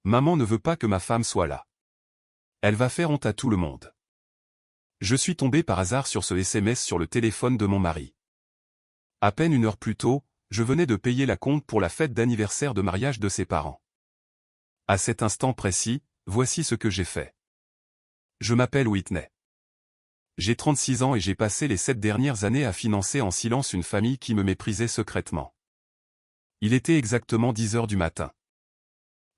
Maman ne veut pas que ma femme soit là. Elle va faire honte à tout le monde. Je suis tombé par hasard sur ce SMS sur le téléphone de mon mari. À peine une heure plus tôt, je venais de payer la compte pour la fête d'anniversaire de mariage de ses parents. À cet instant précis, voici ce que j'ai fait. Je m'appelle Whitney. J'ai 36 ans et j'ai passé les 7 dernières années à financer en silence une famille qui me méprisait secrètement. Il était exactement 10 heures du matin.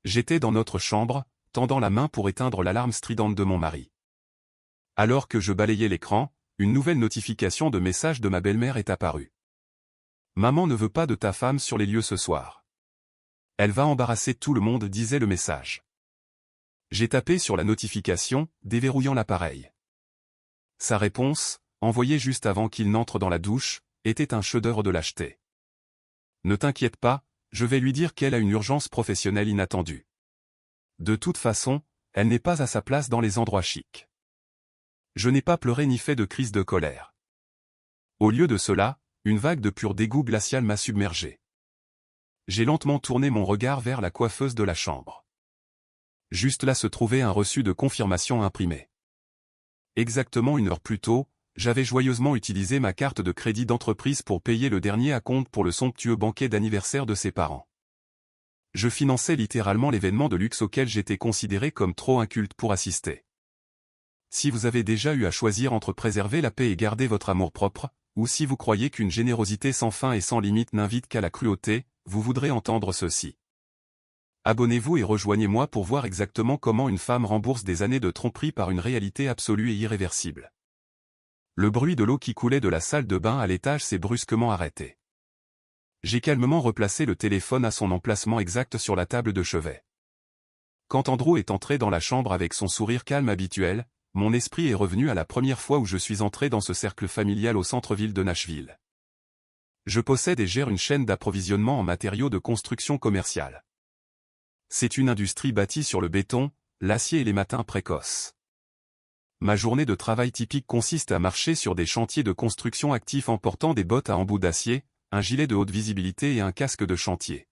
J'étais dans notre chambre, tendant la main pour éteindre l'alarme stridente de mon mari. Alors que je balayais l'écran, une nouvelle notification de message de ma belle-mère est apparue. Maman ne veut pas de ta femme sur les lieux ce soir. Elle va embarrasser tout le monde, disait le message. J'ai tapé sur la notification, déverrouillant l'appareil. Sa réponse, envoyée juste avant qu'il n'entre dans la douche, était un chef-d'œuvre de lâcheté. Ne t'inquiète pas, je vais lui dire qu'elle a une urgence professionnelle inattendue. De toute façon, elle n'est pas à sa place dans les endroits chics. Je n'ai pas pleuré ni fait de crise de colère. Au lieu de cela, une vague de pur dégoût glacial m'a submergé. J'ai lentement tourné mon regard vers la coiffeuse de la chambre. Juste là se trouvait un reçu de confirmation imprimé. Exactement une heure plus tôt, j'avais joyeusement utilisé ma carte de crédit d'entreprise pour payer le dernier acompte pour le somptueux banquet d'anniversaire de ses parents. Je finançais littéralement l'événement de luxe auquel j'étais considéré comme trop inculte pour assister. Si vous avez déjà eu à choisir entre préserver la paix et garder votre amour-propre, ou si vous croyez qu'une générosité sans fin et sans limite n'invite qu'à la cruauté, vous voudrez entendre ceci. Abonnez-vous et rejoignez-moi pour voir exactement comment une femme rembourse des années de tromperie par une réalité absolue et irréversible. Le bruit de l'eau qui coulait de la salle de bain à l'étage s'est brusquement arrêté. J'ai calmement replacé le téléphone à son emplacement exact sur la table de chevet. Quand Andrew est entré dans la chambre avec son sourire calme habituel, mon esprit est revenu à la première fois où je suis entré dans ce cercle familial au centre-ville de Nashville. Je possède et gère une chaîne d'approvisionnement en matériaux de construction commerciale. C'est une industrie bâtie sur le béton, l'acier et les matins précoces. Ma journée de travail typique consiste à marcher sur des chantiers de construction actifs en portant des bottes à embout d'acier, un gilet de haute visibilité et un casque de chantier.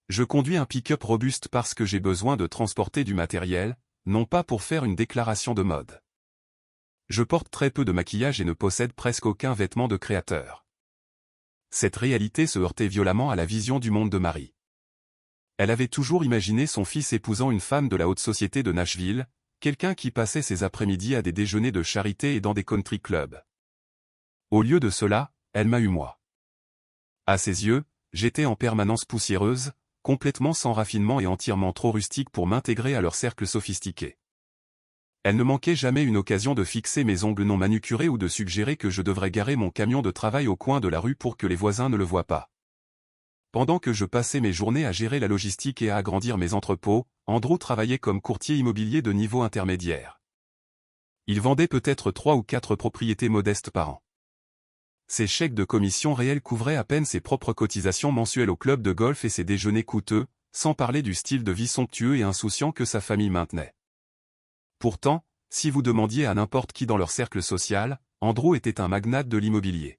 Je conduis un pick-up robuste parce que j'ai besoin de transporter du matériel, non pas pour faire une déclaration de mode. Je porte très peu de maquillage et ne possède presque aucun vêtement de créateur. Cette réalité se heurtait violemment à la vision du monde de Marie. Elle avait toujours imaginé son fils épousant une femme de la haute société de Nashville, quelqu'un qui passait ses après-midi à des déjeuners de charité et dans des country clubs. Au lieu de cela, elle m'a eu moi. À ses yeux, j'étais en permanence poussiéreuse, complètement sans raffinement et entièrement trop rustique pour m'intégrer à leur cercle sophistiqué. Elle ne manquait jamais une occasion de fixer mes ongles non manucurés ou de suggérer que je devrais garer mon camion de travail au coin de la rue pour que les voisins ne le voient pas. Pendant que je passais mes journées à gérer la logistique et à agrandir mes entrepôts, Andrew travaillait comme courtier immobilier de niveau intermédiaire. Il vendait peut-être 3 ou 4 propriétés modestes par an. Ses chèques de commission réels couvraient à peine ses propres cotisations mensuelles au club de golf et ses déjeuners coûteux, sans parler du style de vie somptueux et insouciant que sa famille maintenait. Pourtant, si vous demandiez à n'importe qui dans leur cercle social, Andrew était un magnate de l'immobilier.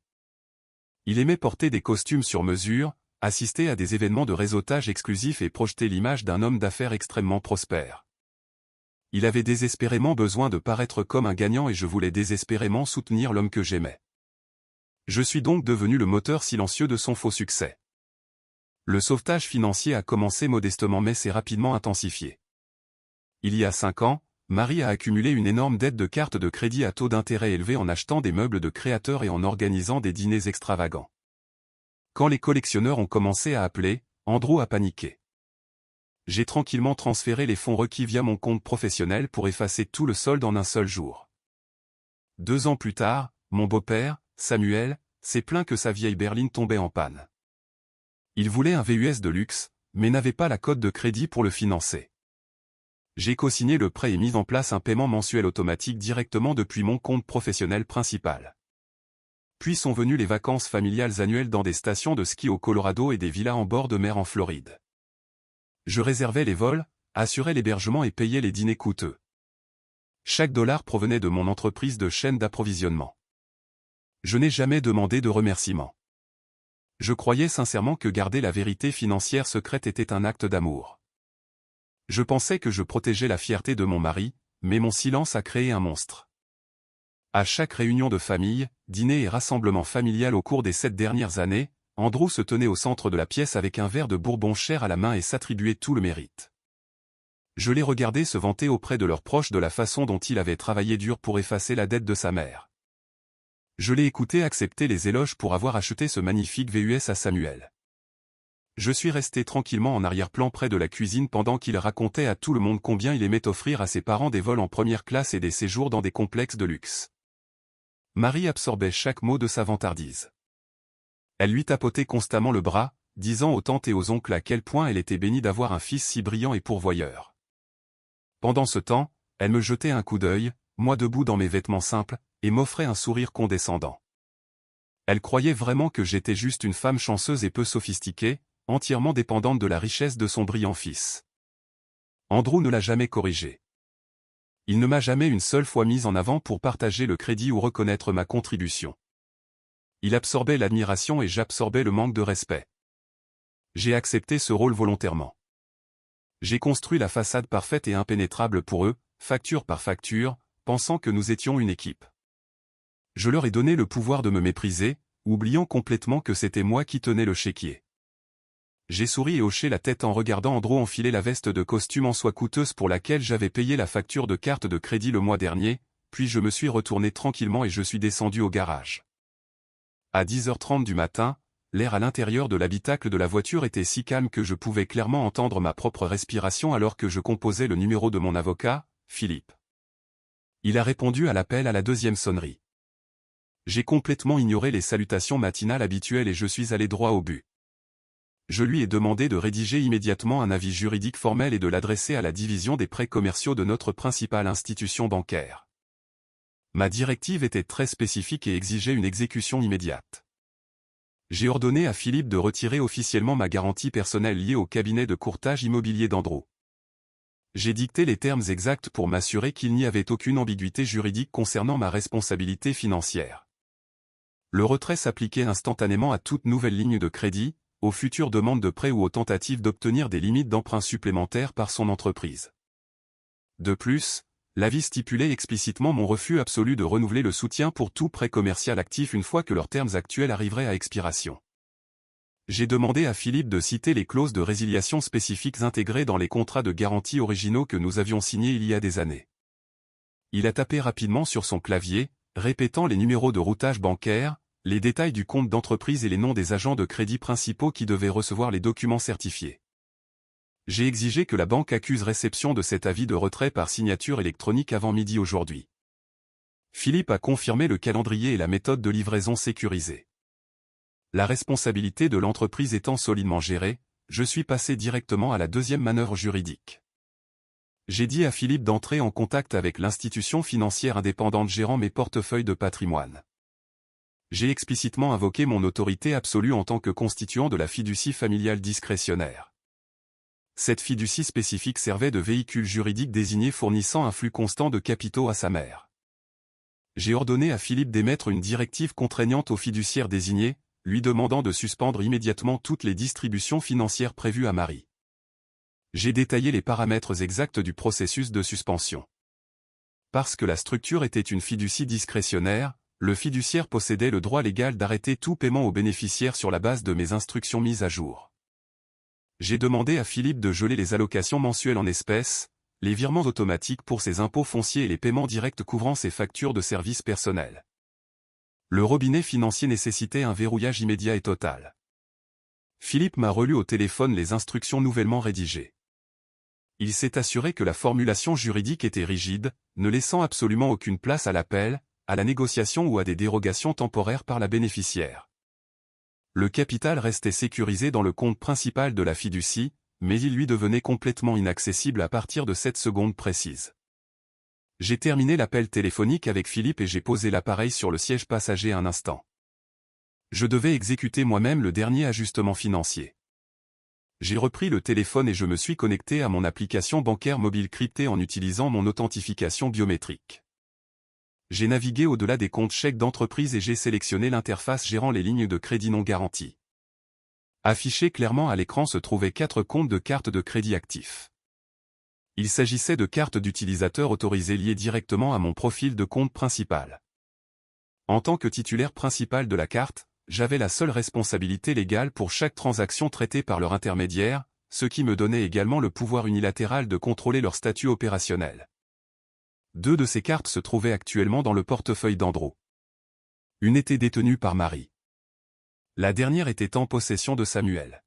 Il aimait porter des costumes sur mesure, assister à des événements de réseautage exclusifs et projeter l'image d'un homme d'affaires extrêmement prospère. Il avait désespérément besoin de paraître comme un gagnant et je voulais désespérément soutenir l'homme que j'aimais. Je suis donc devenu le moteur silencieux de son faux succès. Le sauvetage financier a commencé modestement mais s'est rapidement intensifié. Il y a 5 ans, Marie a accumulé une énorme dette de cartes de crédit à taux d'intérêt élevé en achetant des meubles de créateurs et en organisant des dîners extravagants. Quand les collectionneurs ont commencé à appeler, Andrew a paniqué. J'ai tranquillement transféré les fonds requis via mon compte professionnel pour effacer tout le solde en un seul jour. 2 ans plus tard, mon beau-père, Samuel, s'est plaint que sa vieille berline tombait en panne. Il voulait un VUS de luxe, mais n'avait pas la cote de crédit pour le financer. J'ai co-signé le prêt et mis en place un paiement mensuel automatique directement depuis mon compte professionnel principal. Puis sont venues les vacances familiales annuelles dans des stations de ski au Colorado et des villas en bord de mer en Floride. Je réservais les vols, assurais l'hébergement et payais les dîners coûteux. Chaque dollar provenait de mon entreprise de chaîne d'approvisionnement. Je n'ai jamais demandé de remerciement. Je croyais sincèrement que garder la vérité financière secrète était un acte d'amour. Je pensais que je protégeais la fierté de mon mari, mais mon silence a créé un monstre. À chaque réunion de famille, dîner et rassemblement familial au cours des 7 dernières années, Andrew se tenait au centre de la pièce avec un verre de bourbon cher à la main et s'attribuait tout le mérite. Je les regardais se vanter auprès de leurs proches de la façon dont il avait travaillé dur pour effacer la dette de sa mère. Je l'ai écouté accepter les éloges pour avoir acheté ce magnifique VUS à Samuel. Je suis resté tranquillement en arrière-plan près de la cuisine pendant qu'il racontait à tout le monde combien il aimait offrir à ses parents des vols en première classe et des séjours dans des complexes de luxe. Marie absorbait chaque mot de sa vantardise. Elle lui tapotait constamment le bras, disant aux tantes et aux oncles à quel point elle était bénie d'avoir un fils si brillant et pourvoyeur. Pendant ce temps, elle me jetait un coup d'œil, moi debout dans mes vêtements simples, et m'offrait un sourire condescendant. Elle croyait vraiment que j'étais juste une femme chanceuse et peu sophistiquée, entièrement dépendante de la richesse de son brillant fils. Andrew ne l'a jamais corrigé. Il ne m'a jamais une seule fois mise en avant pour partager le crédit ou reconnaître ma contribution. Il absorbait l'admiration et j'absorbais le manque de respect. J'ai accepté ce rôle volontairement. J'ai construit la façade parfaite et impénétrable pour eux, facture par facture, pensant que nous étions une équipe. Je leur ai donné le pouvoir de me mépriser, oubliant complètement que c'était moi qui tenais le chéquier. J'ai souri et hoché la tête en regardant Andrew enfiler la veste de costume en soie coûteuse pour laquelle j'avais payé la facture de carte de crédit le mois dernier, puis je me suis retourné tranquillement et je suis descendu au garage. À 10h30 du matin, l'air à l'intérieur de l'habitacle de la voiture était si calme que je pouvais clairement entendre ma propre respiration alors que je composais le numéro de mon avocat, Philippe. Il a répondu à l'appel à la deuxième sonnerie. J'ai complètement ignoré les salutations matinales habituelles et je suis allé droit au but. Je lui ai demandé de rédiger immédiatement un avis juridique formel et de l'adresser à la division des prêts commerciaux de notre principale institution bancaire. Ma directive était très spécifique et exigeait une exécution immédiate. J'ai ordonné à Philippe de retirer officiellement ma garantie personnelle liée au cabinet de courtage immobilier d'Andrew. J'ai dicté les termes exacts pour m'assurer qu'il n'y avait aucune ambiguïté juridique concernant ma responsabilité financière. Le retrait s'appliquait instantanément à toute nouvelle ligne de crédit, aux futures demandes de prêt ou aux tentatives d'obtenir des limites d'emprunt supplémentaires par son entreprise. De plus, l'avis stipulait explicitement mon refus absolu de renouveler le soutien pour tout prêt commercial actif une fois que leurs termes actuels arriveraient à expiration. J'ai demandé à Philippe de citer les clauses de résiliation spécifiques intégrées dans les contrats de garantie originaux que nous avions signés il y a des années. Il a tapé rapidement sur son clavier, répétant les numéros de routage bancaire, les détails du compte d'entreprise et les noms des agents de crédit principaux qui devaient recevoir les documents certifiés. J'ai exigé que la banque accuse réception de cet avis de retrait par signature électronique avant midi aujourd'hui. Philippe a confirmé le calendrier et la méthode de livraison sécurisée. La responsabilité de l'entreprise étant solidement gérée, je suis passé directement à la deuxième manœuvre juridique. J'ai dit à Philippe d'entrer en contact avec l'institution financière indépendante gérant mes portefeuilles de patrimoine. J'ai explicitement invoqué mon autorité absolue en tant que constituant de la fiducie familiale discrétionnaire. Cette fiducie spécifique servait de véhicule juridique désigné fournissant un flux constant de capitaux à sa mère. J'ai ordonné à Philippe d'émettre une directive contraignante aux fiduciaires désignés, lui demandant de suspendre immédiatement toutes les distributions financières prévues à Marie. J'ai détaillé les paramètres exacts du processus de suspension. Parce que la structure était une fiducie discrétionnaire, le fiduciaire possédait le droit légal d'arrêter tout paiement aux bénéficiaires sur la base de mes instructions mises à jour. J'ai demandé à Philippe de geler les allocations mensuelles en espèces, les virements automatiques pour ses impôts fonciers et les paiements directs couvrant ses factures de services personnels. Le robinet financier nécessitait un verrouillage immédiat et total. Philippe m'a relu au téléphone les instructions nouvellement rédigées. Il s'est assuré que la formulation juridique était rigide, ne laissant absolument aucune place à l'appel, à la négociation ou à des dérogations temporaires par la bénéficiaire. Le capital restait sécurisé dans le compte principal de la fiducie, mais il lui devenait complètement inaccessible à partir de cette seconde précise. J'ai terminé l'appel téléphonique avec Philippe et j'ai posé l'appareil sur le siège passager un instant. Je devais exécuter moi-même le dernier ajustement financier. J'ai repris le téléphone et je me suis connecté à mon application bancaire mobile cryptée en utilisant mon authentification biométrique. J'ai navigué au-delà des comptes chèques d'entreprise et j'ai sélectionné l'interface gérant les lignes de crédit non garanties. Affiché clairement à l'écran se trouvaient 4 comptes de cartes de crédit actifs. Il s'agissait de cartes d'utilisateurs autorisées liées directement à mon profil de compte principal. En tant que titulaire principal de la carte, j'avais la seule responsabilité légale pour chaque transaction traitée par leur intermédiaire, ce qui me donnait également le pouvoir unilatéral de contrôler leur statut opérationnel. 2 de ces cartes se trouvaient actuellement dans le portefeuille d'Andrew. Une était détenue par Marie. La dernière était en possession de Samuel.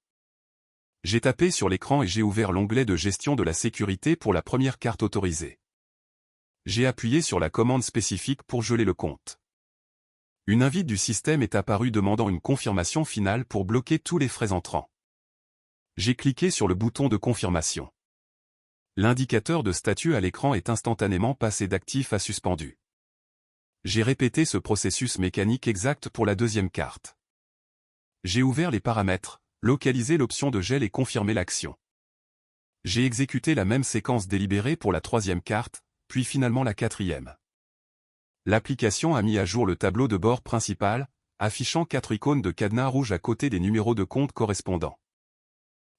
J'ai tapé sur l'écran et j'ai ouvert l'onglet de gestion de la sécurité pour la première carte autorisée. J'ai appuyé sur la commande spécifique pour geler le compte. Une invite du système est apparue demandant une confirmation finale pour bloquer tous les frais entrants. J'ai cliqué sur le bouton de confirmation. L'indicateur de statut à l'écran est instantanément passé d'actif à suspendu. J'ai répété ce processus mécanique exact pour la deuxième carte. J'ai ouvert les paramètres, localisé l'option de gel et confirmé l'action. J'ai exécuté la même séquence délibérée pour la troisième carte, puis finalement la quatrième. L'application a mis à jour le tableau de bord principal, affichant 4 icônes de cadenas rouges à côté des numéros de compte correspondants.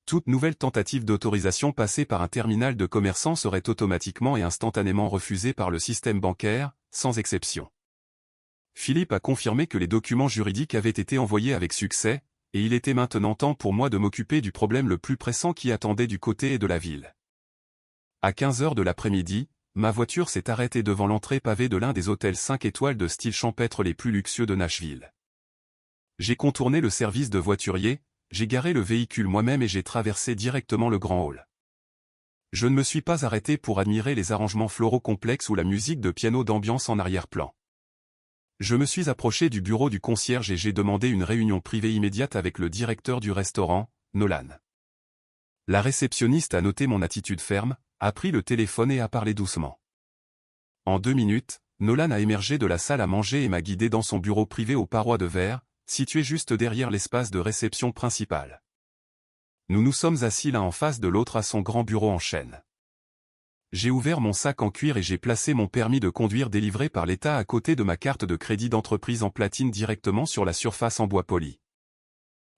Toute nouvelle tentative d'autorisation passée par un terminal de commerçant serait automatiquement et instantanément refusée par le système bancaire, sans exception. Philippe a confirmé que les documents juridiques avaient été envoyés avec succès, et il était maintenant temps pour moi de m'occuper du problème le plus pressant qui attendait du côté de la ville. À 15 h de l'après-midi, ma voiture s'est arrêtée devant l'entrée pavée de l'un des hôtels 5 étoiles de style champêtre les plus luxueux de Nashville. J'ai contourné le service de voiturier, j'ai garé le véhicule moi-même et j'ai traversé directement le grand hall. Je ne me suis pas arrêté pour admirer les arrangements floraux complexes ou la musique de piano d'ambiance en arrière-plan. Je me suis approché du bureau du concierge et j'ai demandé une réunion privée immédiate avec le directeur du restaurant, Nolan. La réceptionniste a noté mon attitude ferme, a pris le téléphone et a parlé doucement. En 2 minutes, Nolan a émergé de la salle à manger et m'a guidé dans son bureau privé aux parois de verre, situé juste derrière l'espace de réception principal. Nous nous sommes assis l'un en face de l'autre à son grand bureau en chêne. J'ai ouvert mon sac en cuir et j'ai placé mon permis de conduire délivré par l'État à côté de ma carte de crédit d'entreprise en platine directement sur la surface en bois poli.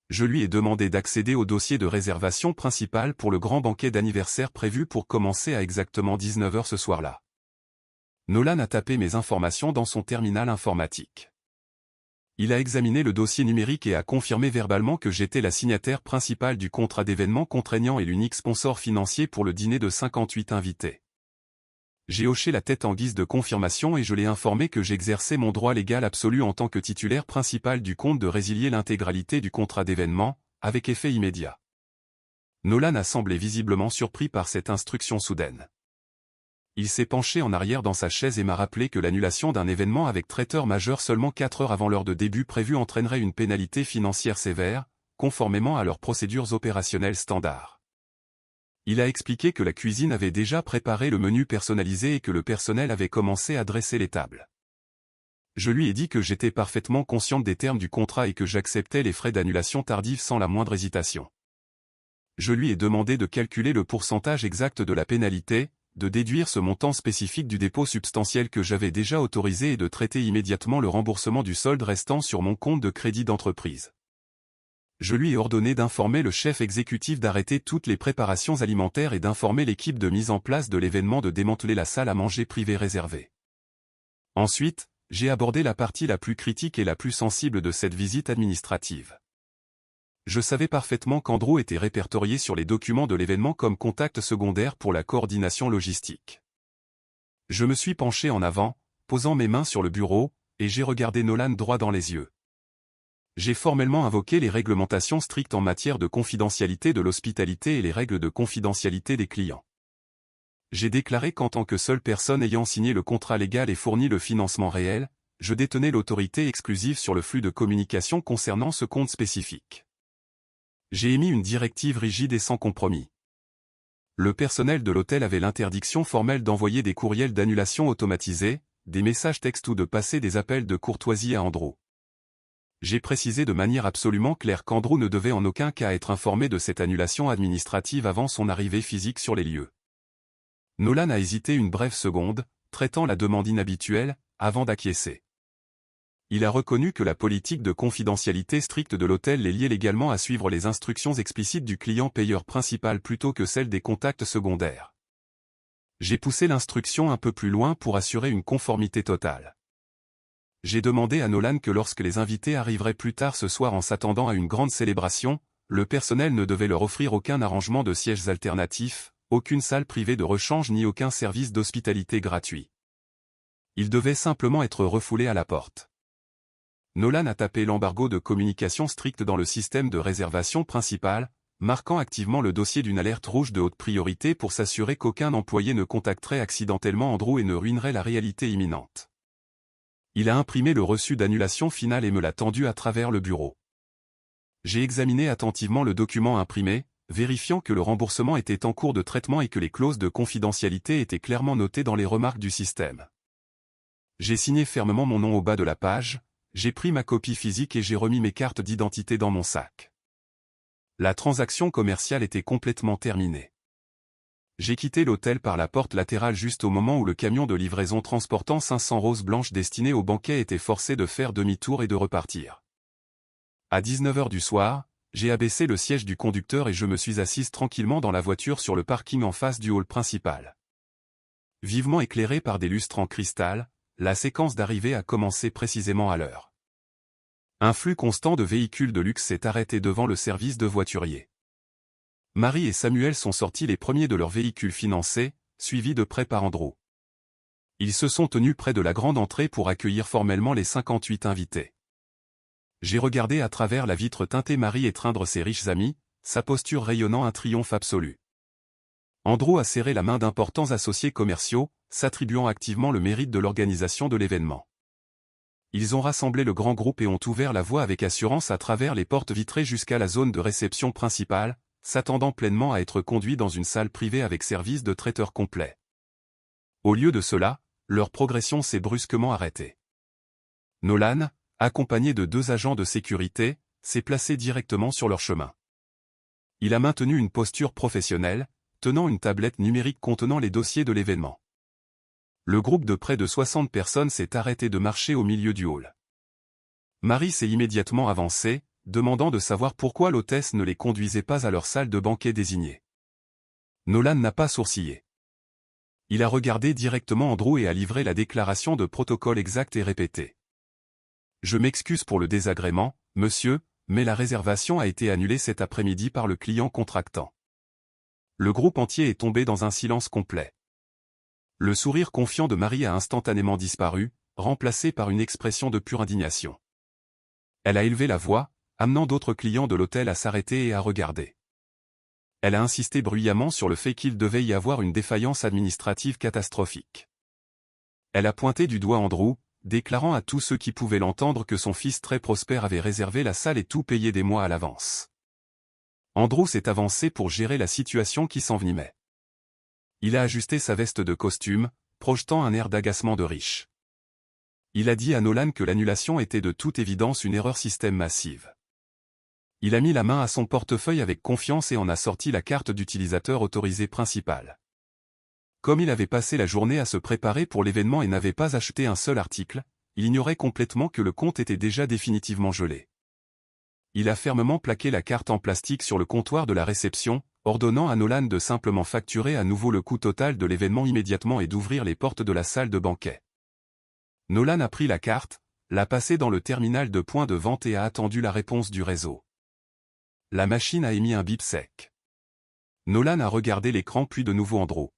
Je lui ai demandé d'accéder au dossier de réservation principal pour le grand banquet d'anniversaire prévu pour commencer à exactement 19 h ce soir-là. Nolan a tapé mes informations dans son terminal informatique. Il a examiné le dossier numérique et a confirmé verbalement que j'étais la signataire principale du contrat d'événement contraignant et l'unique sponsor financier pour le dîner de 58 invités. J'ai hoché la tête en guise de confirmation et je l'ai informé que j'exerçais mon droit légal absolu en tant que titulaire principal du compte de résilier l'intégralité du contrat d'événement, avec effet immédiat. Nolan a semblé visiblement surpris par cette instruction soudaine. Il s'est penché en arrière dans sa chaise et m'a rappelé que l'annulation d'un événement avec traiteur majeur seulement 4 heures avant l'heure de début prévue entraînerait une pénalité financière sévère, conformément à leurs procédures opérationnelles standards. Il a expliqué que la cuisine avait déjà préparé le menu personnalisé et que le personnel avait commencé à dresser les tables. Je lui ai dit que j'étais parfaitement consciente des termes du contrat et que j'acceptais les frais d'annulation tardive sans la moindre hésitation. Je lui ai demandé de calculer le pourcentage exact de la pénalité, de déduire ce montant spécifique du dépôt substantiel que j'avais déjà autorisé et de traiter immédiatement le remboursement du solde restant sur mon compte de crédit d'entreprise. Je lui ai ordonné d'informer le chef exécutif d'arrêter toutes les préparations alimentaires et d'informer l'équipe de mise en place de l'événement de démanteler la salle à manger privée réservée. Ensuite, j'ai abordé la partie la plus critique et la plus sensible de cette visite administrative. Je savais parfaitement qu'Andrew était répertorié sur les documents de l'événement comme contact secondaire pour la coordination logistique. Je me suis penché en avant, posant mes mains sur le bureau, et j'ai regardé Nolan droit dans les yeux. J'ai formellement invoqué les réglementations strictes en matière de confidentialité de l'hospitalité et les règles de confidentialité des clients. J'ai déclaré qu'en tant que seule personne ayant signé le contrat légal et fourni le financement réel, je détenais l'autorité exclusive sur le flux de communication concernant ce compte spécifique. J'ai émis une directive rigide et sans compromis. Le personnel de l'hôtel avait l'interdiction formelle d'envoyer des courriels d'annulation automatisés, des messages textes ou de passer des appels de courtoisie à Andrew. J'ai précisé de manière absolument claire qu'Andrew ne devait en aucun cas être informé de cette annulation administrative avant son arrivée physique sur les lieux. Nolan a hésité une brève seconde, traitant la demande inhabituelle, avant d'acquiescer. Il a reconnu que la politique de confidentialité stricte de l'hôtel les liait légalement à suivre les instructions explicites du client payeur principal plutôt que celles des contacts secondaires. J'ai poussé l'instruction un peu plus loin pour assurer une conformité totale. J'ai demandé à Nolan que lorsque les invités arriveraient plus tard ce soir en s'attendant à une grande célébration, le personnel ne devait leur offrir aucun arrangement de sièges alternatifs, aucune salle privée de rechange ni aucun service d'hospitalité gratuit. Ils devaient simplement être refoulés à la porte. Nolan a tapé l'embargo de communication strict dans le système de réservation principal, marquant activement le dossier d'une alerte rouge de haute priorité pour s'assurer qu'aucun employé ne contacterait accidentellement Andrew et ne ruinerait la réalité imminente. Il a imprimé le reçu d'annulation finale et me l'a tendu à travers le bureau. J'ai examiné attentivement le document imprimé, vérifiant que le remboursement était en cours de traitement et que les clauses de confidentialité étaient clairement notées dans les remarques du système. J'ai signé fermement mon nom au bas de la page, j'ai pris ma copie physique et j'ai remis mes cartes d'identité dans mon sac. La transaction commerciale était complètement terminée. J'ai quitté l'hôtel par la porte latérale juste au moment où le camion de livraison transportant 500 roses blanches destinées au banquet était forcé de faire demi-tour et de repartir. À 19h du soir, j'ai abaissé le siège du conducteur et je me suis assise tranquillement dans la voiture sur le parking en face du hall principal. Vivement éclairé par des lustres en cristal, la séquence d'arrivée a commencé précisément à l'heure. Un flux constant de véhicules de luxe s'est arrêté devant le service de voiturier. Marie et Samuel sont sortis les premiers de leurs véhicules financés, suivis de près par Andrew. Ils se sont tenus près de la grande entrée pour accueillir formellement les 58 invités. J'ai regardé à travers la vitre teintée Marie étreindre ses riches amis, sa posture rayonnant un triomphe absolu. Andrew a serré la main d'importants associés commerciaux, s'attribuant activement le mérite de l'organisation de l'événement. Ils ont rassemblé le grand groupe et ont ouvert la voie avec assurance à travers les portes vitrées jusqu'à la zone de réception principale, s'attendant pleinement à être conduits dans une salle privée avec service de traiteur complet. Au lieu de cela, leur progression s'est brusquement arrêtée. Nolan, accompagné de 2 agents de sécurité, s'est placé directement sur leur chemin. Il a maintenu une posture professionnelle, tenant une tablette numérique contenant les dossiers de l'événement. Le groupe de près de 60 personnes s'est arrêté de marcher au milieu du hall. Marie s'est immédiatement avancée, demandant de savoir pourquoi l'hôtesse ne les conduisait pas à leur salle de banquet désignée. Nolan n'a pas sourcillé. Il a regardé directement Andrew et a livré la déclaration de protocole exacte et répétée. Je m'excuse pour le désagrément, monsieur, mais la réservation a été annulée cet après-midi par le client contractant. Le groupe entier est tombé dans un silence complet. Le sourire confiant de Marie a instantanément disparu, remplacé par une expression de pure indignation. Elle a élevé la voix, amenant d'autres clients de l'hôtel à s'arrêter et à regarder. Elle a insisté bruyamment sur le fait qu'il devait y avoir une défaillance administrative catastrophique. Elle a pointé du doigt Andrew, déclarant à tous ceux qui pouvaient l'entendre que son fils très prospère avait réservé la salle et tout payé des mois à l'avance. Andrew s'est avancé pour gérer la situation qui s'envenimait. Il a ajusté sa veste de costume, projetant un air d'agacement de riche. Il a dit à Nolan que l'annulation était de toute évidence une erreur système massive. Il a mis la main à son portefeuille avec confiance et en a sorti la carte d'utilisateur autorisée principale. Comme il avait passé la journée à se préparer pour l'événement et n'avait pas acheté un seul article, il ignorait complètement que le compte était déjà définitivement gelé. Il a fermement plaqué la carte en plastique sur le comptoir de la réception, ordonnant à Nolan de simplement facturer à nouveau le coût total de l'événement immédiatement et d'ouvrir les portes de la salle de banquet. Nolan a pris la carte, l'a passée dans le terminal de point de vente et a attendu la réponse du réseau. La machine a émis un bip sec. Nolan a regardé l'écran puis de nouveau Andrew.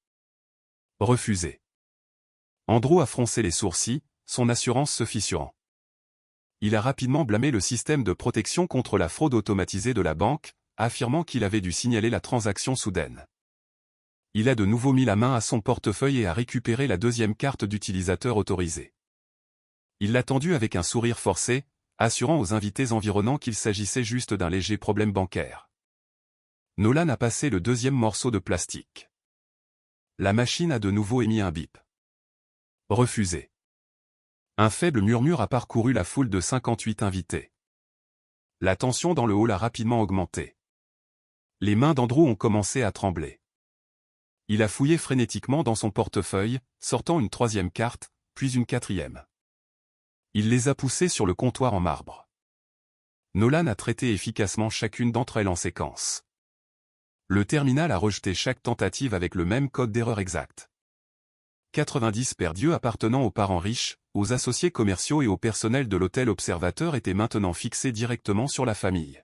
Refusé. Andrew a froncé les sourcils, son assurance se fissurant. Il a rapidement blâmé le système de protection contre la fraude automatisée de la banque, affirmant qu'il avait dû signaler la transaction soudaine. Il a de nouveau mis la main à son portefeuille et a récupéré la deuxième carte d'utilisateur autorisée. Il l'a tendue avec un sourire forcé, assurant aux invités environnants qu'il s'agissait juste d'un léger problème bancaire. Nolan a passé le deuxième morceau de plastique. La machine a de nouveau émis un bip. Refusé. Un faible murmure a parcouru la foule de 58 invités. La tension dans le hall a rapidement augmenté. Les mains d'Andrew ont commencé à trembler. Il a fouillé frénétiquement dans son portefeuille, sortant une troisième carte, puis une quatrième. Il les a poussées sur le comptoir en marbre. Nolan a traité efficacement chacune d'entre elles en séquence. Le terminal a rejeté chaque tentative avec le même code d'erreur exact. 90 paires d'yeux appartenant aux parents riches, aux associés commerciaux et au personnel de l'hôtel Observateur étaient maintenant fixés directement sur la famille.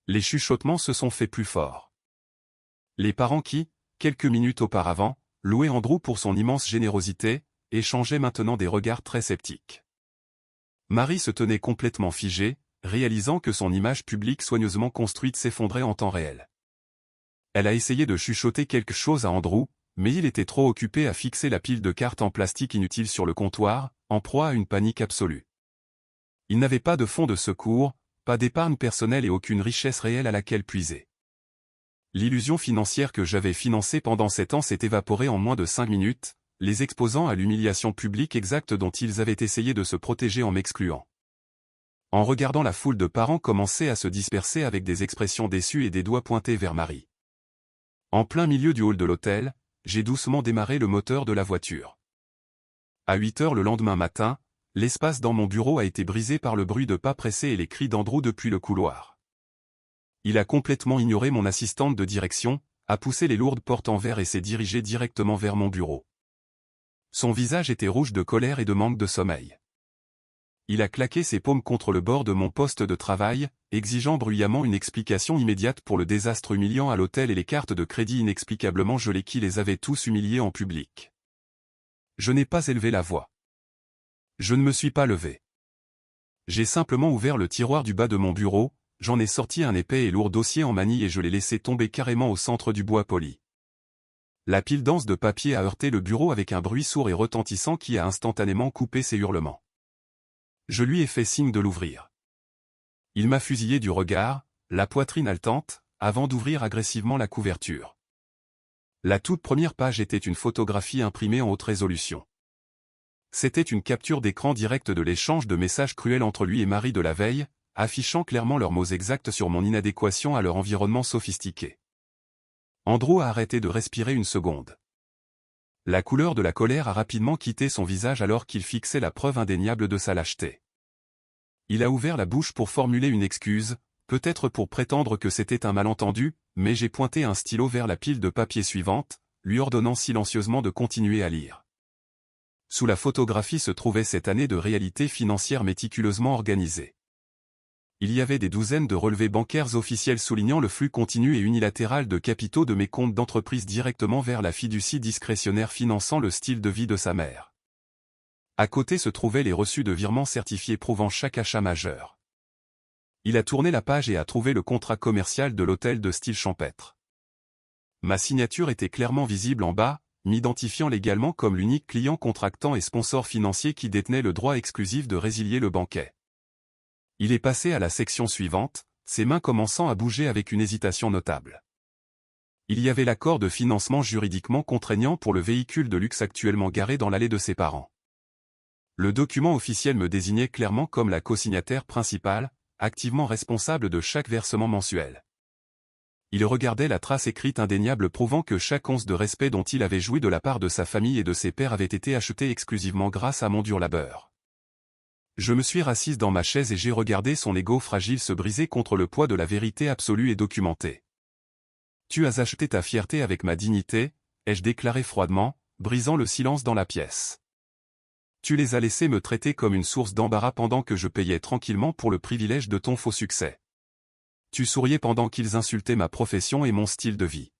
Les chuchotements se sont faits plus forts. Les parents qui, quelques minutes auparavant, louaient Andrew pour son immense générosité, échangeaient maintenant des regards très sceptiques. Marie se tenait complètement figée, réalisant que son image publique soigneusement construite s'effondrait en temps réel. Elle a essayé de chuchoter quelque chose à Andrew, mais il était trop occupé à fixer la pile de cartes en plastique inutile sur le comptoir, en proie à une panique absolue. Il n'avait pas de fonds de secours, pas d'épargne personnelle et aucune richesse réelle à laquelle puiser. L'illusion financière que j'avais financée pendant 7 ans s'est évaporée en moins de 5 minutes, les exposant à l'humiliation publique exacte dont ils avaient essayé de se protéger en m'excluant. En regardant la foule de parents commencer à se disperser avec des expressions déçues et des doigts pointés vers Marie. En plein milieu du hall de l'hôtel, j'ai doucement démarré le moteur de la voiture. À 8 heures le lendemain matin, l'espace dans mon bureau a été brisé par le bruit de pas pressés et les cris d'Andrew depuis le couloir. Il a complètement ignoré mon assistante de direction, a poussé les lourdes portes en verre et s'est dirigé directement vers mon bureau. Son visage était rouge de colère et de manque de sommeil. Il a claqué ses paumes contre le bord de mon poste de travail, exigeant bruyamment une explication immédiate pour le désastre humiliant à l'hôtel et les cartes de crédit inexplicablement gelées qui les avaient tous humiliés en public. Je n'ai pas élevé la voix. Je ne me suis pas levé. J'ai simplement ouvert le tiroir du bas de mon bureau, j'en ai sorti un épais et lourd dossier en manille et je l'ai laissé tomber carrément au centre du bois poli. La pile dense de papier a heurté le bureau avec un bruit sourd et retentissant qui a instantanément coupé ses hurlements. Je lui ai fait signe de l'ouvrir. Il m'a fusillé du regard, la poitrine haletante, avant d'ouvrir agressivement la couverture. La toute première page était une photographie imprimée en haute résolution. C'était une capture d'écran directe de l'échange de messages cruels entre lui et Marie de la veille, affichant clairement leurs mots exacts sur mon inadéquation à leur environnement sophistiqué. Andrew a arrêté de respirer une seconde. La couleur de la colère a rapidement quitté son visage alors qu'il fixait la preuve indéniable de sa lâcheté. Il a ouvert la bouche pour formuler une excuse, peut-être pour prétendre que c'était un malentendu, mais j'ai pointé un stylo vers la pile de papier suivante, lui ordonnant silencieusement de continuer à lire. Sous la photographie se trouvait cette année de réalité financière méticuleusement organisée. Il y avait des douzaines de relevés bancaires officiels soulignant le flux continu et unilatéral de capitaux de mes comptes d'entreprise directement vers la fiducie discrétionnaire finançant le style de vie de sa mère. À côté se trouvaient les reçus de virements certifiés prouvant chaque achat majeur. Il a tourné la page et a trouvé le contrat commercial de l'hôtel de style champêtre. Ma signature était clairement visible en bas, m'identifiant légalement comme l'unique client contractant et sponsor financier qui détenait le droit exclusif de résilier le banquet. Il est passé à la section suivante, ses mains commençant à bouger avec une hésitation notable. Il y avait l'accord de financement juridiquement contraignant pour le véhicule de luxe actuellement garé dans l'allée de ses parents. Le document officiel me désignait clairement comme la cosignataire principale, activement responsable de chaque versement mensuel. Il regardait la trace écrite indéniable prouvant que chaque once de respect dont il avait joui de la part de sa famille et de ses pairs avait été acheté exclusivement grâce à mon dur labeur. Je me suis rassise dans ma chaise et j'ai regardé son ego fragile se briser contre le poids de la vérité absolue et documentée. « Tu as acheté ta fierté avec ma dignité », ai-je déclaré froidement, brisant le silence dans la pièce. Tu les as laissés me traiter comme une source d'embarras pendant que je payais tranquillement pour le privilège de ton faux succès. Tu souriais pendant qu'ils insultaient ma profession et mon style de vie.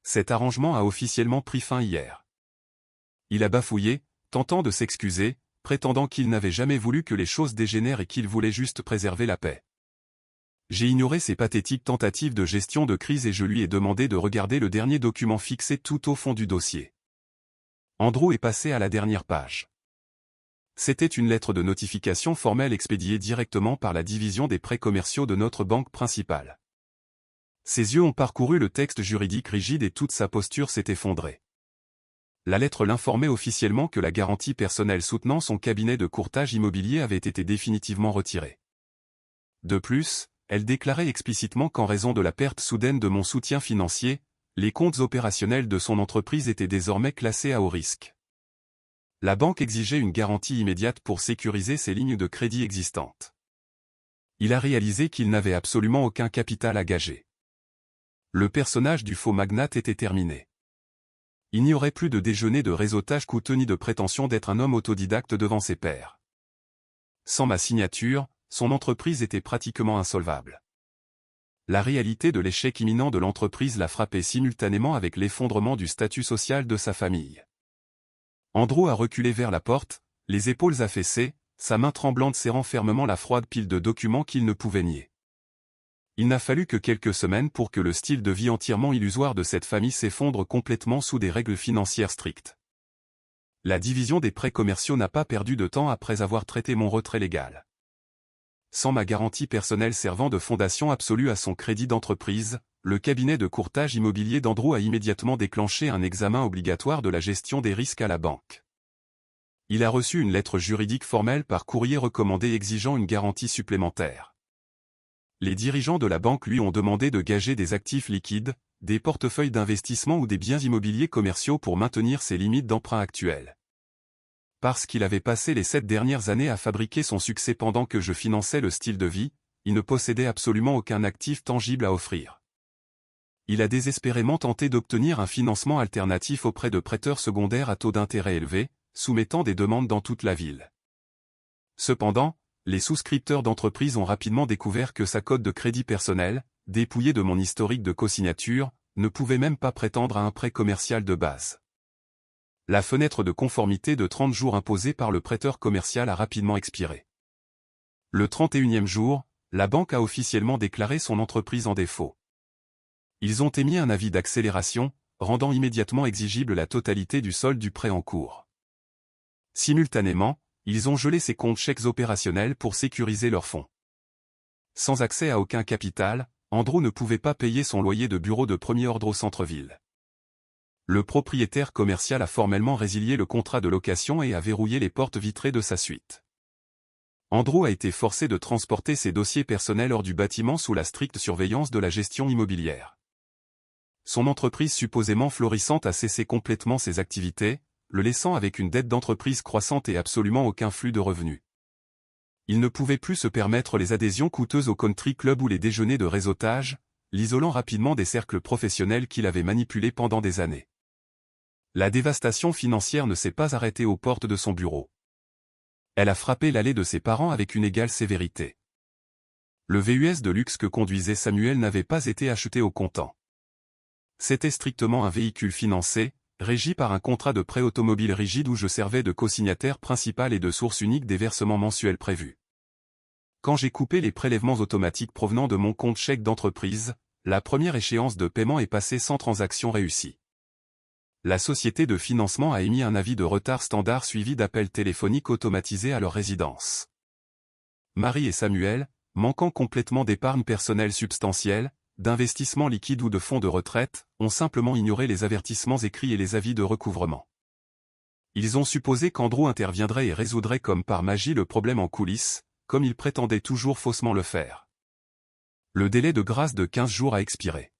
Cet arrangement a officiellement pris fin hier. Il a bafouillé, tentant de s'excuser, prétendant qu'il n'avait jamais voulu que les choses dégénèrent et qu'il voulait juste préserver la paix. J'ai ignoré ses pathétiques tentatives de gestion de crise et je lui ai demandé de regarder le dernier document fixé tout au fond du dossier. Andrew est passé à la dernière page. C'était une lettre de notification formelle expédiée directement par la division des prêts commerciaux de notre banque principale. Ses yeux ont parcouru le texte juridique rigide et toute sa posture s'est effondrée. La lettre l'informait officiellement que la garantie personnelle soutenant son cabinet de courtage immobilier avait été définitivement retirée. De plus, elle déclarait explicitement qu'en raison de la perte soudaine de mon soutien financier, les comptes opérationnels de son entreprise étaient désormais classés à haut risque. La banque exigeait une garantie immédiate pour sécuriser ses lignes de crédit existantes. Il a réalisé qu'il n'avait absolument aucun capital à gager. Le personnage du faux magnate était terminé. Il n'y aurait plus de déjeuner de réseautage coûteux ni de prétention d'être un homme autodidacte devant ses pairs. Sans ma signature, son entreprise était pratiquement insolvable. La réalité de l'échec imminent de l'entreprise l'a frappé simultanément avec l'effondrement du statut social de sa famille. Andrew a reculé vers la porte, les épaules affaissées, sa main tremblante serrant fermement la froide pile de documents qu'il ne pouvait nier. Il n'a fallu que quelques semaines pour que le style de vie entièrement illusoire de cette famille s'effondre complètement sous des règles financières strictes. La division des prêts commerciaux n'a pas perdu de temps après avoir traité mon retrait légal. Sans ma garantie personnelle servant de fondation absolue à son crédit d'entreprise, le cabinet de courtage immobilier d'Andrew a immédiatement déclenché un examen obligatoire de la gestion des risques à la banque. Il a reçu une lettre juridique formelle par courrier recommandé exigeant une garantie supplémentaire. Les dirigeants de la banque lui ont demandé de gager des actifs liquides, des portefeuilles d'investissement ou des biens immobiliers commerciaux pour maintenir ses limites d'emprunt actuelles. Parce qu'il avait passé les 7 dernières années à fabriquer son succès pendant que je finançais le style de vie, il ne possédait absolument aucun actif tangible à offrir. Il a désespérément tenté d'obtenir un financement alternatif auprès de prêteurs secondaires à taux d'intérêt élevés, soumettant des demandes dans toute la ville. Cependant, les souscripteurs d'entreprise ont rapidement découvert que sa cote de crédit personnel, dépouillée de mon historique de cosignature, ne pouvait même pas prétendre à un prêt commercial de base. La fenêtre de conformité de 30 jours imposée par le prêteur commercial a rapidement expiré. Le 31e jour, la banque a officiellement déclaré son entreprise en défaut. Ils ont émis un avis d'accélération, rendant immédiatement exigible la totalité du solde du prêt en cours. Simultanément, ils ont gelé ses comptes chèques opérationnels pour sécuriser leurs fonds. Sans accès à aucun capital, Andrew ne pouvait pas payer son loyer de bureau de premier ordre au centre-ville. Le propriétaire commercial a formellement résilié le contrat de location et a verrouillé les portes vitrées de sa suite. Andrew a été forcé de transporter ses dossiers personnels hors du bâtiment sous la stricte surveillance de la gestion immobilière. Son entreprise supposément florissante a cessé complètement ses activités, le laissant avec une dette d'entreprise croissante et absolument aucun flux de revenus. Il ne pouvait plus se permettre les adhésions coûteuses au country club ou les déjeuners de réseautage, l'isolant rapidement des cercles professionnels qu'il avait manipulés pendant des années. La dévastation financière ne s'est pas arrêtée aux portes de son bureau. Elle a frappé l'allée de ses parents avec une égale sévérité. Le VUS de luxe que conduisait Samuel n'avait pas été acheté au comptant. C'était strictement un véhicule financé, régi par un contrat de prêt automobile rigide où je servais de cosignataire principal et de source unique des versements mensuels prévus. Quand j'ai coupé les prélèvements automatiques provenant de mon compte chèque d'entreprise, la première échéance de paiement est passée sans transaction réussie. La société de financement a émis un avis de retard standard suivi d'appels téléphoniques automatisés à leur résidence. Marie et Samuel, manquant complètement d'épargne personnelle substantielle, d'investissements liquides ou de fonds de retraite, ont simplement ignoré les avertissements écrits et les avis de recouvrement. Ils ont supposé qu'Andrew interviendrait et résoudrait comme par magie le problème en coulisses, comme il prétendait toujours faussement le faire. Le délai de grâce de 15 jours a expiré.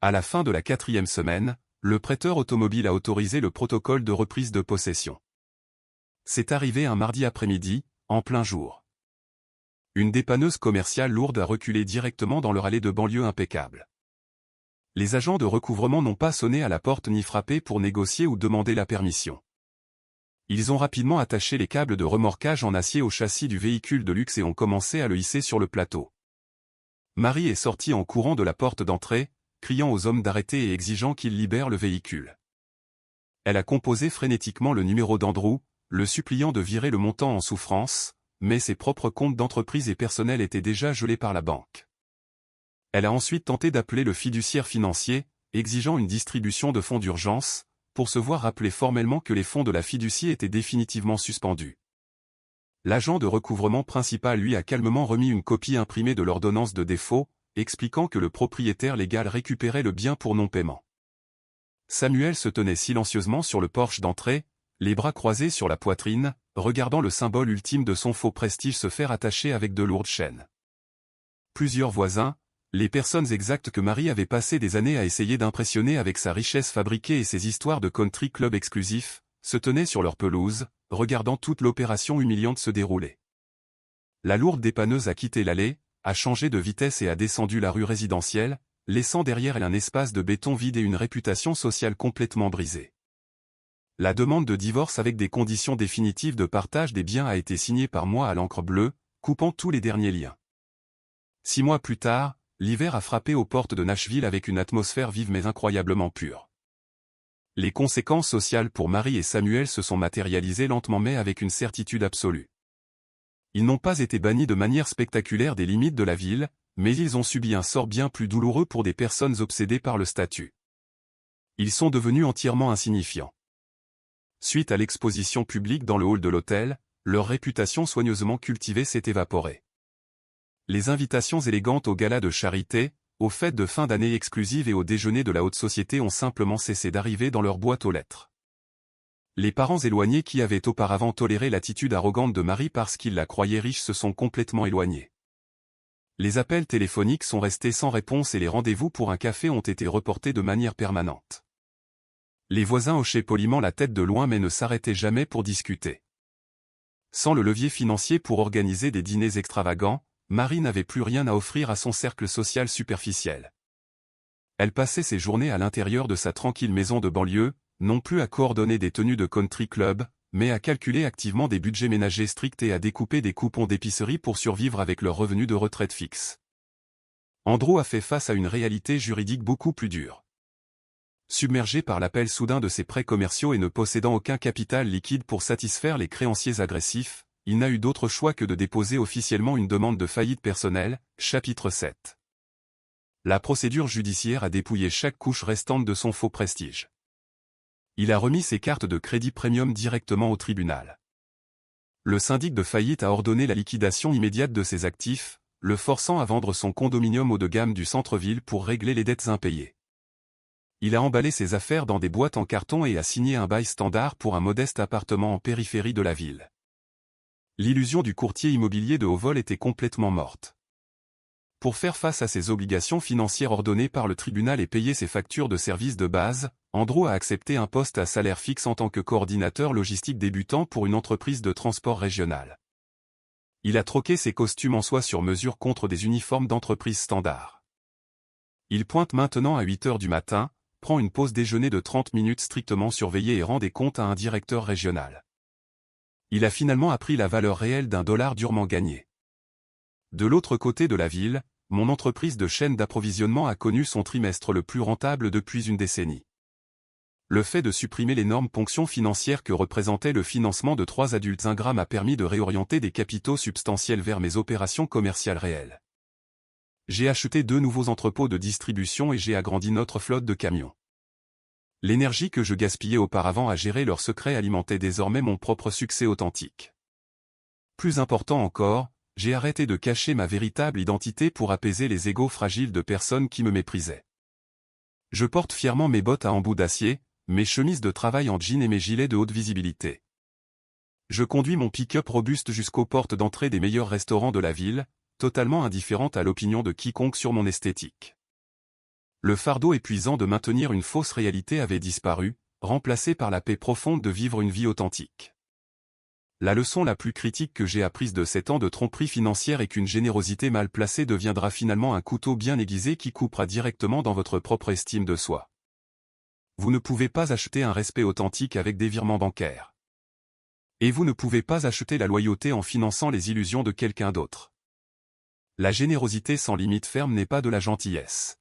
À la fin de la 4e semaine, le prêteur automobile a autorisé le protocole de reprise de possession. C'est arrivé un mardi après-midi, en plein jour. Une dépanneuse commerciale lourde a reculé directement dans leur allée de banlieue impeccable. Les agents de recouvrement n'ont pas sonné à la porte ni frappé pour négocier ou demander la permission. Ils ont rapidement attaché les câbles de remorquage en acier au châssis du véhicule de luxe et ont commencé à le hisser sur le plateau. Marie est sortie en courant de la porte d'entrée, criant aux hommes d'arrêter et exigeant qu'ils libèrent le véhicule. Elle a composé frénétiquement le numéro d'Andrew, le suppliant de virer le montant en souffrance, mais ses propres comptes d'entreprise et personnels étaient déjà gelés par la banque. Elle a ensuite tenté d'appeler le fiduciaire financier, exigeant une distribution de fonds d'urgence, pour se voir rappeler formellement que les fonds de la fiducie étaient définitivement suspendus. L'agent de recouvrement principal lui a calmement remis une copie imprimée de l'ordonnance de défaut, expliquant que le propriétaire légal récupérait le bien pour non-paiement. Samuel se tenait silencieusement sur le porche d'entrée, les bras croisés sur la poitrine, regardant le symbole ultime de son faux prestige se faire attacher avec de lourdes chaînes. Plusieurs voisins, les personnes exactes que Marie avait passé des années à essayer d'impressionner avec sa richesse fabriquée et ses histoires de country club exclusif, se tenaient sur leur pelouse, regardant toute l'opération humiliante se dérouler. La lourde dépanneuse a quitté l'allée, a changé de vitesse et a descendu la rue résidentielle, laissant derrière elle un espace de béton vide et une réputation sociale complètement brisée. La demande de divorce avec des conditions définitives de partage des biens a été signée par moi à l'encre bleue, coupant tous les derniers liens. 6 mois plus tard, l'hiver a frappé aux portes de Nashville avec une atmosphère vive mais incroyablement pure. Les conséquences sociales pour Marie et Samuel se sont matérialisées lentement mais avec une certitude absolue. Ils n'ont pas été bannis de manière spectaculaire des limites de la ville, mais ils ont subi un sort bien plus douloureux pour des personnes obsédées par le statut. Ils sont devenus entièrement insignifiants. Suite à l'exposition publique dans le hall de l'hôtel, leur réputation soigneusement cultivée s'est évaporée. Les invitations élégantes aux galas de charité, aux fêtes de fin d'année exclusives et aux déjeuners de la haute société ont simplement cessé d'arriver dans leur boîte aux lettres. Les parents éloignés qui avaient auparavant toléré l'attitude arrogante de Marie parce qu'ils la croyaient riche se sont complètement éloignés. Les appels téléphoniques sont restés sans réponse et les rendez-vous pour un café ont été reportés de manière permanente. Les voisins hochaient poliment la tête de loin mais ne s'arrêtaient jamais pour discuter. Sans le levier financier pour organiser des dîners extravagants, Marie n'avait plus rien à offrir à son cercle social superficiel. Elle passait ses journées à l'intérieur de sa tranquille maison de banlieue, non plus à coordonner des tenues de country club, mais à calculer activement des budgets ménagers stricts et à découper des coupons d'épicerie pour survivre avec leurs revenus de retraite fixe. Andrew a fait face à une réalité juridique beaucoup plus dure. Submergé par l'appel soudain de ses prêts commerciaux et ne possédant aucun capital liquide pour satisfaire les créanciers agressifs, il n'a eu d'autre choix que de déposer officiellement une demande de faillite personnelle, chapitre 7. La procédure judiciaire a dépouillé chaque couche restante de son faux prestige. Il a remis ses cartes de crédit premium directement au tribunal. Le syndic de faillite a ordonné la liquidation immédiate de ses actifs, le forçant à vendre son condominium haut de gamme du centre-ville pour régler les dettes impayées. Il a emballé ses affaires dans des boîtes en carton et a signé un bail standard pour un modeste appartement en périphérie de la ville. L'illusion du courtier immobilier de haut vol était complètement morte. Pour faire face à ses obligations financières ordonnées par le tribunal et payer ses factures de services de base, Andrew a accepté un poste à salaire fixe en tant que coordinateur logistique débutant pour une entreprise de transport régional. Il a troqué ses costumes en soie sur mesure contre des uniformes d'entreprise standard. Il pointe maintenant à 8 heures du matin, prend une pause déjeuner de 30 minutes strictement surveillée et rend des comptes à un directeur régional. Il a finalement appris la valeur réelle d'un dollar durement gagné. De l'autre côté de la ville, mon entreprise de chaîne d'approvisionnement a connu son trimestre le plus rentable depuis une décennie. Le fait de supprimer l'énorme ponction financière que représentait le financement de 3 adultes ingrats m'a permis de réorienter des capitaux substantiels vers mes opérations commerciales réelles. J'ai acheté 2 nouveaux entrepôts de distribution et j'ai agrandi notre flotte de camions. L'énergie que je gaspillais auparavant à gérer leurs secrets alimentait désormais mon propre succès authentique. Plus important encore, j'ai arrêté de cacher ma véritable identité pour apaiser les égos fragiles de personnes qui me méprisaient. Je porte fièrement mes bottes à embout d'acier, mes chemises de travail en jean et mes gilets de haute visibilité. Je conduis mon pick-up robuste jusqu'aux portes d'entrée des meilleurs restaurants de la ville, totalement indifférente à l'opinion de quiconque sur mon esthétique. Le fardeau épuisant de maintenir une fausse réalité avait disparu, remplacé par la paix profonde de vivre une vie authentique. La leçon la plus critique que j'ai apprise de 7 ans de tromperie financière est qu'une générosité mal placée deviendra finalement un couteau bien aiguisé qui coupera directement dans votre propre estime de soi. Vous ne pouvez pas acheter un respect authentique avec des virements bancaires. Et vous ne pouvez pas acheter la loyauté en finançant les illusions de quelqu'un d'autre. La générosité sans limite ferme n'est pas de la gentillesse.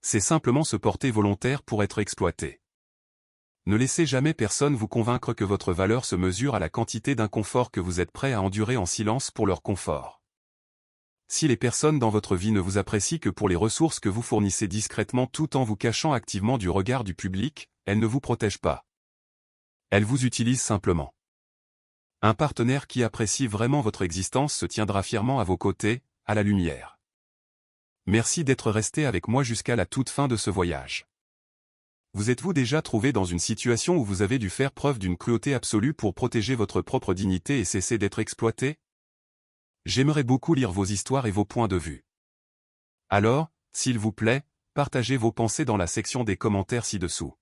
C'est simplement se porter volontaire pour être exploité. Ne laissez jamais personne vous convaincre que votre valeur se mesure à la quantité d'inconfort que vous êtes prêt à endurer en silence pour leur confort. Si les personnes dans votre vie ne vous apprécient que pour les ressources que vous fournissez discrètement tout en vous cachant activement du regard du public, elles ne vous protègent pas. Elles vous utilisent simplement. Un partenaire qui apprécie vraiment votre existence se tiendra fièrement à vos côtés, à la lumière. Merci d'être resté avec moi jusqu'à la toute fin de ce voyage. Vous êtes-vous déjà trouvé dans une situation où vous avez dû faire preuve d'une cruauté absolue pour protéger votre propre dignité et cesser d'être exploité? J'aimerais beaucoup lire vos histoires et vos points de vue. Alors, s'il vous plaît, partagez vos pensées dans la section des commentaires ci-dessous.